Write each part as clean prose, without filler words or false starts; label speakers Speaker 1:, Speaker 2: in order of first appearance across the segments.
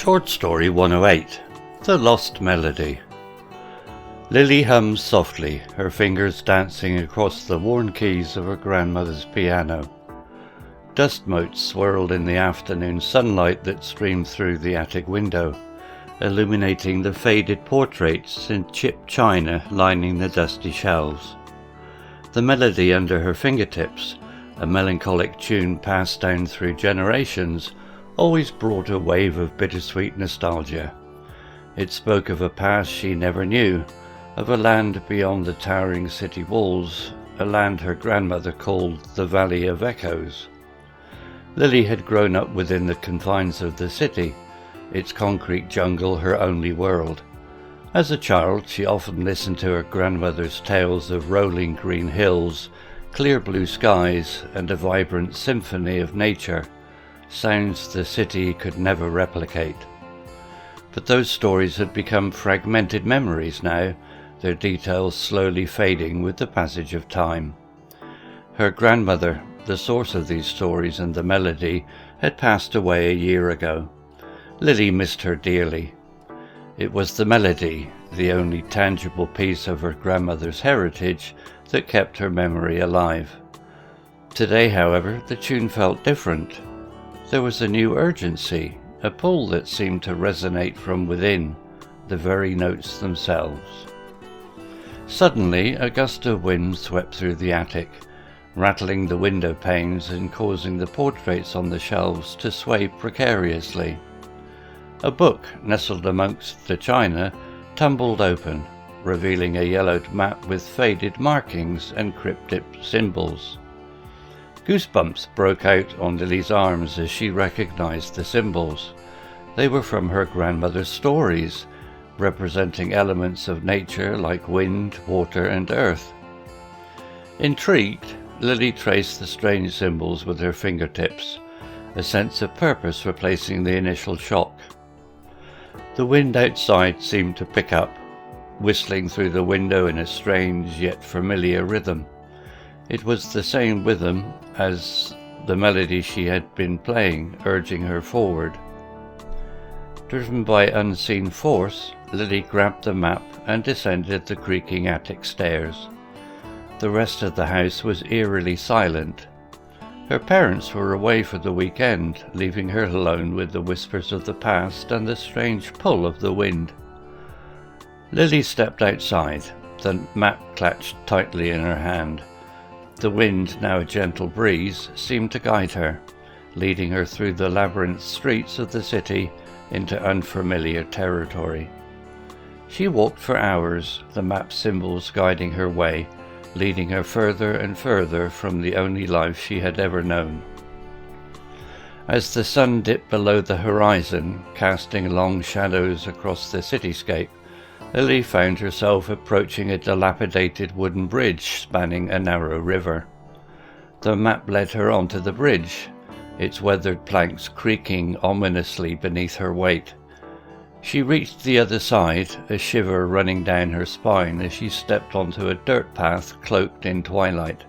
Speaker 1: Short Story 108. The Lost Melody. Lily hums softly, her fingers dancing across the worn keys of her grandmother's piano. Dust motes swirled in the afternoon sunlight that streamed through the attic window, illuminating the faded portraits in chipped china lining the dusty shelves. The melody under her fingertips, a melancholic tune passed down through generations, always brought a wave of bittersweet nostalgia. It spoke of a past she never knew, of a land beyond the towering city walls, a land her grandmother called the Valley of Echoes. Lily had grown up within the confines of the city, its concrete jungle her only world. As a child, she often listened to her grandmother's tales of rolling green hills, clear blue skies, and a vibrant symphony of nature, sounds the city could never replicate. But those stories had become fragmented memories now, their details slowly fading with the passage of time. Her grandmother, the source of these stories and the melody, had passed away a year ago. Lily missed her dearly. It was the melody, the only tangible piece of her grandmother's heritage, that kept her memory alive. Today, however, the tune felt different. There was a new urgency, a pull that seemed to resonate from within, the very notes themselves. Suddenly, a gust of wind swept through the attic, rattling the window panes and causing the portraits on the shelves to sway precariously. A book, nestled amongst the china, tumbled open, revealing a yellowed map with faded markings and cryptic symbols. Goosebumps broke out on Lily's arms as she recognized the symbols. They were from her grandmother's stories, representing elements of nature like wind, water, and earth. Intrigued, Lily traced the strange symbols with her fingertips, a sense of purpose replacing the initial shock. The wind outside seemed to pick up, whistling through the window in a strange yet familiar rhythm. It was the same rhythm as the melody she had been playing, urging her forward. Driven by unseen force, Lily grabbed the map and descended the creaking attic stairs. The rest of the house was eerily silent. Her parents were away for the weekend, leaving her alone with the whispers of the past and the strange pull of the wind. Lily stepped outside, the map clutched tightly in her hand. The wind, now a gentle breeze, seemed to guide her, leading her through the labyrinth streets of the city into unfamiliar territory. She walked for hours, the map symbols guiding her way, leading her further and further from the only life she had ever known. As the sun dipped below the horizon, casting long shadows across the cityscape, Lily found herself approaching a dilapidated wooden bridge spanning a narrow river. The map led her onto the bridge, its weathered planks creaking ominously beneath her weight. She reached the other side, a shiver running down her spine as she stepped onto a dirt path cloaked in twilight.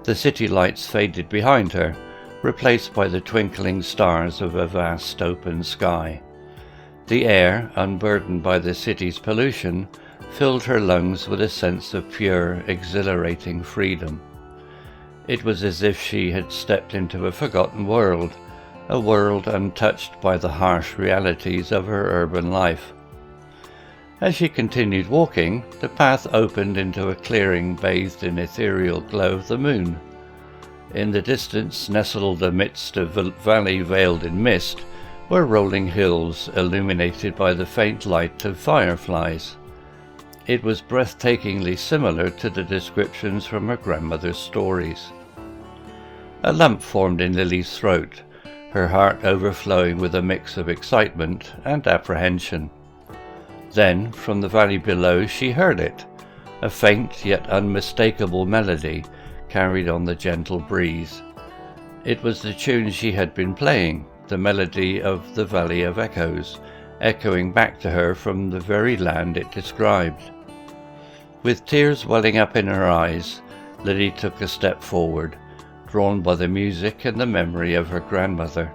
Speaker 1: The city lights faded behind her, replaced by the twinkling stars of a vast open sky. The air, unburdened by the city's pollution, filled her lungs with a sense of pure, exhilarating freedom. It was as if she had stepped into a forgotten world, a world untouched by the harsh realities of her urban life. As she continued walking, the path opened into a clearing bathed in ethereal glow of the moon. In the distance, nestled amidst a valley veiled in mist, were rolling hills illuminated by the faint light of fireflies. It was breathtakingly similar to the descriptions from her grandmother's stories. A lump formed in Lily's throat, her heart overflowing with a mix of excitement and apprehension. Then, from the valley below, she heard it, a faint yet unmistakable melody carried on the gentle breeze. It was the tune she had been playing, the melody of the Valley of Echoes, echoing back to her from the very land it described. With tears welling up in her eyes, Lily took a step forward, drawn by the music and the memory of her grandmother.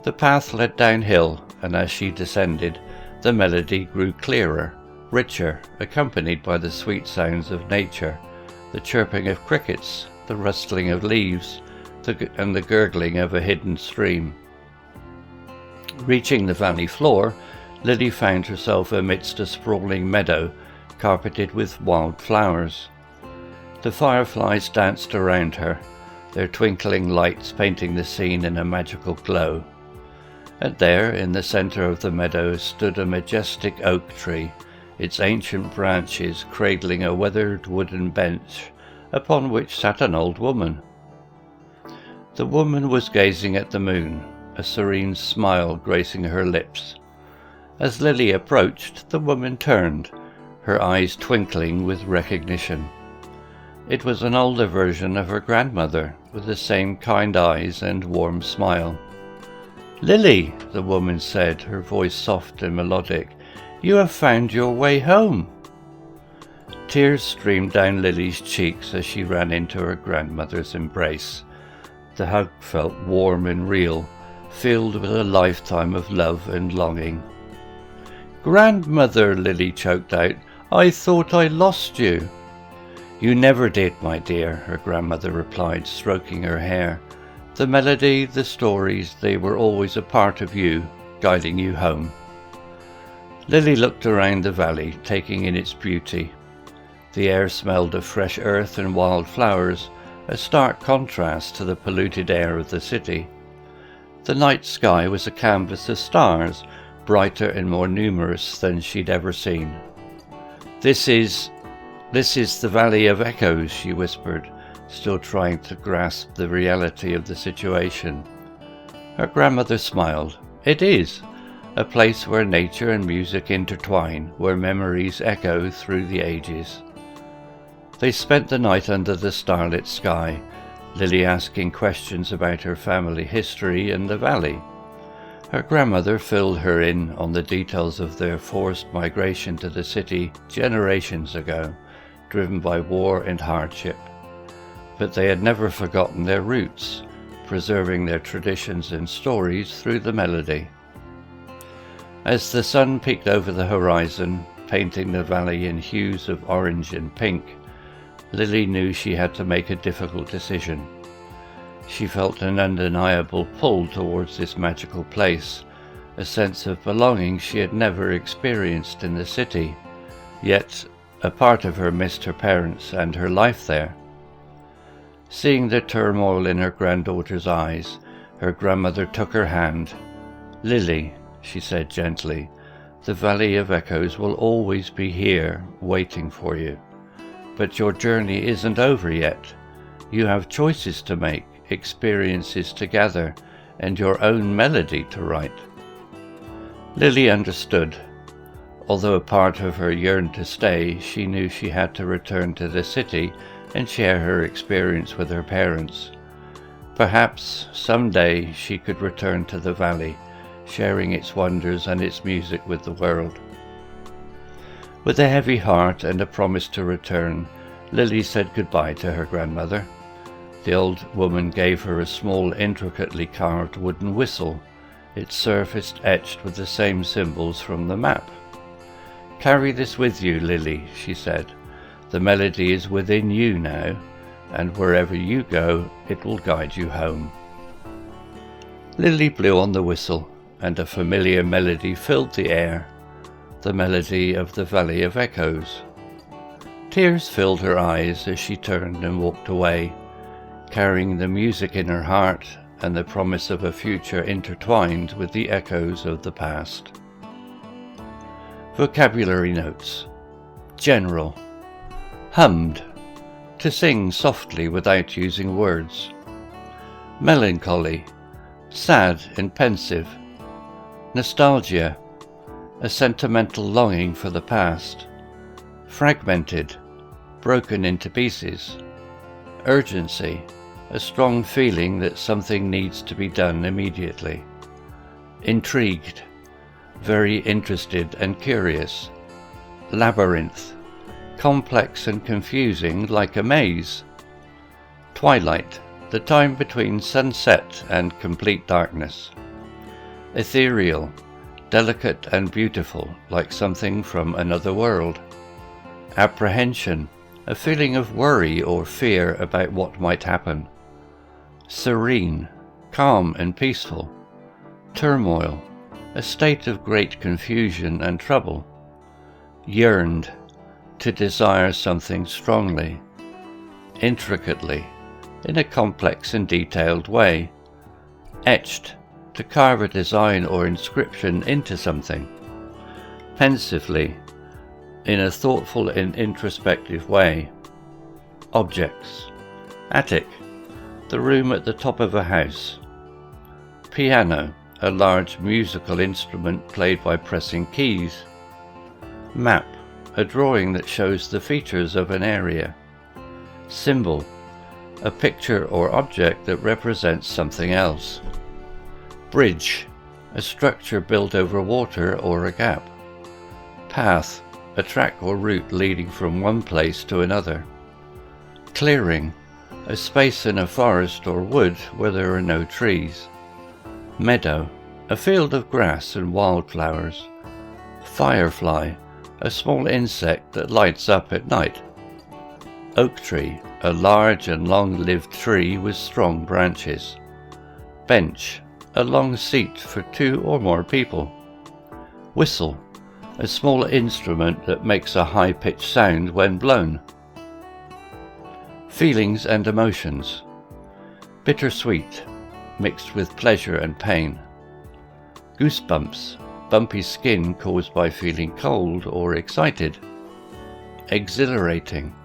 Speaker 1: The path led downhill, and as she descended, the melody grew clearer, richer, accompanied by the sweet sounds of nature, the chirping of crickets, the rustling of leaves, and the gurgling of a hidden stream. Reaching the valley floor, Lily found herself amidst a sprawling meadow carpeted with wild flowers. The fireflies danced around her, their twinkling lights painting the scene in a magical glow. And there, in the centre of the meadow, stood a majestic oak tree, its ancient branches cradling a weathered wooden bench, upon which sat an old woman. The woman was gazing at the moon, a serene smile gracing her lips. As Lily approached, the woman turned, her eyes twinkling with recognition. It was an older version of her grandmother, with the same kind eyes and warm smile. "Lily," the woman said, her voice soft and melodic, "you have found your way home." Tears streamed down Lily's cheeks as she ran into her grandmother's embrace. The hug felt warm and real, filled with a lifetime of love and longing. "Grandmother," Lily choked out, "I thought I lost you." "You never did, my dear," her grandmother replied, stroking her hair. "The melody, the stories, they were always a part of you, guiding you home." Lily looked around the valley, taking in its beauty. The air smelled of fresh earth and wild flowers, a stark contrast to the polluted air of the city. The night sky was a canvas of stars, brighter and more numerous than she'd ever seen. This is the Valley of Echoes," she whispered, still trying to grasp the reality of the situation. Her grandmother smiled. "It is. A place where nature and music intertwine, where memories echo through the ages." They spent the night under the starlit sky, Lily asking questions about her family history and the valley. Her grandmother filled her in on the details of their forced migration to the city generations ago, driven by war and hardship. But they had never forgotten their roots, preserving their traditions and stories through the melody. As the sun peeked over the horizon, painting the valley in hues of orange and pink, Lily knew she had to make a difficult decision. She felt an undeniable pull towards this magical place, a sense of belonging she had never experienced in the city, yet a part of her missed her parents and her life there. Seeing the turmoil in her granddaughter's eyes, her grandmother took her hand. "Lily," she said gently, "the Valley of Echoes will always be here, waiting for you. But your journey isn't over yet. You have choices to make, experiences to gather, and your own melody to write." Lily understood. Although a part of her yearned to stay, she knew she had to return to the city and share her experience with her parents. Perhaps someday she could return to the valley, sharing its wonders and its music with the world. With a heavy heart and a promise to return, Lily said goodbye to her grandmother. The old woman gave her a small, intricately carved wooden whistle, its surface etched with the same symbols from the map. "Carry this with you, Lily," she said. "The melody is within you now, and wherever you go, it will guide you home." Lily blew on the whistle, and a familiar melody filled the air, the melody of the Valley of Echoes. Tears filled her eyes as she turned and walked away, carrying the music in her heart and the promise of a future intertwined with the echoes of the past. Vocabulary notes. General. Hummed. To sing softly without using words. Melancholy. Sad and pensive. Nostalgia. A sentimental longing for the past. Fragmented. Broken into pieces. Urgency. A strong feeling that something needs to be done immediately. Intrigued. Very interested and curious. Labyrinth. Complex and confusing like a maze. Twilight. The time between sunset and complete darkness. Ethereal. delicate and beautiful, like something from another world. Apprehension, a feeling of worry or fear about what might happen. Serene, calm and peaceful. Turmoil, a state of great confusion and trouble. Yearned, to desire something strongly. Intricately, in a complex and detailed way. Etched, to carve a design or inscription into something. Pensively, in a thoughtful and introspective way. Objects. Attic, the room at the top of a house. Piano, a large musical instrument played by pressing keys. Map, a drawing that shows the features of an area. Symbol, a picture or object that represents something else. Bridge, a structure built over water or a gap. Path, a track or route leading from one place to another. Clearing, a space in a forest or wood where there are no trees. Meadow, a field of grass and wildflowers. Firefly, a small insect that lights up at night. Oak tree, a large and long-lived tree with strong branches. Bench, a long seat for 2 or more people. Whistle, a small instrument that makes a high-pitched sound when blown. Feelings and emotions. Bittersweet, mixed with pleasure and pain. Goosebumps, bumpy skin caused by feeling cold or excited. Exhilarating,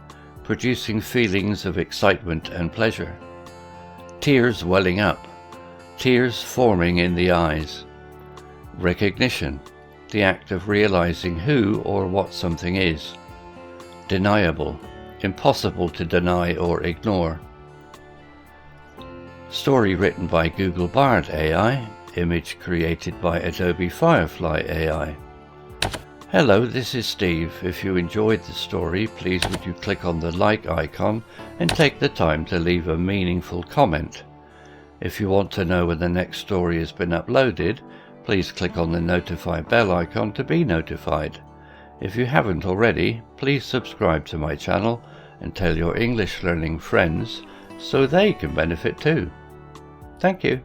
Speaker 1: producing feelings of excitement and pleasure. Tears welling up, tears forming in the eyes. Recognition, the act of realizing who or what something is. Deniable, impossible to deny or ignore. Story written by Google Bard AI, image created by Adobe Firefly AI. Hello, this is Steve. If you enjoyed the story, please would you click on the like icon and take the time to leave a meaningful comment. If you want to know when the next story has been uploaded, please click on the notify bell icon to be notified. If you haven't already, please subscribe to my channel and tell your English learning friends so they can benefit too. Thank you.